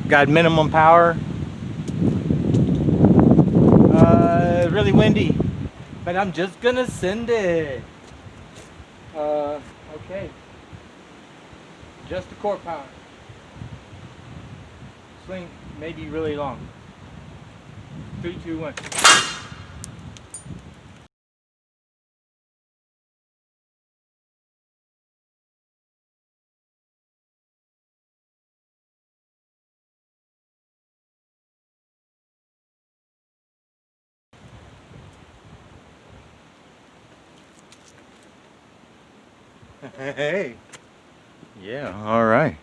got minimum power. Really windy, but I'm just gonna send it. Okay. Just the core power. Swing may be really long. 3, 2, 1. Hey. Yeah, all right.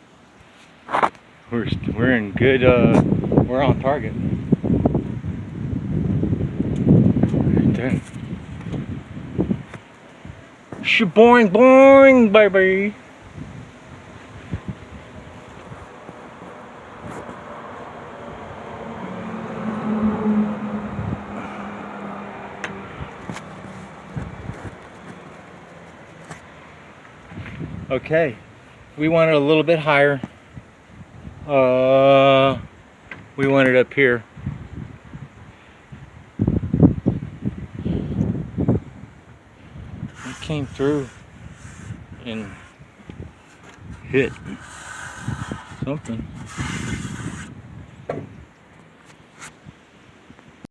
We're in good we're on target. Right there. Shaboing boing baby. Okay. We want it a little bit higher. We want it up here. It came through and hit something.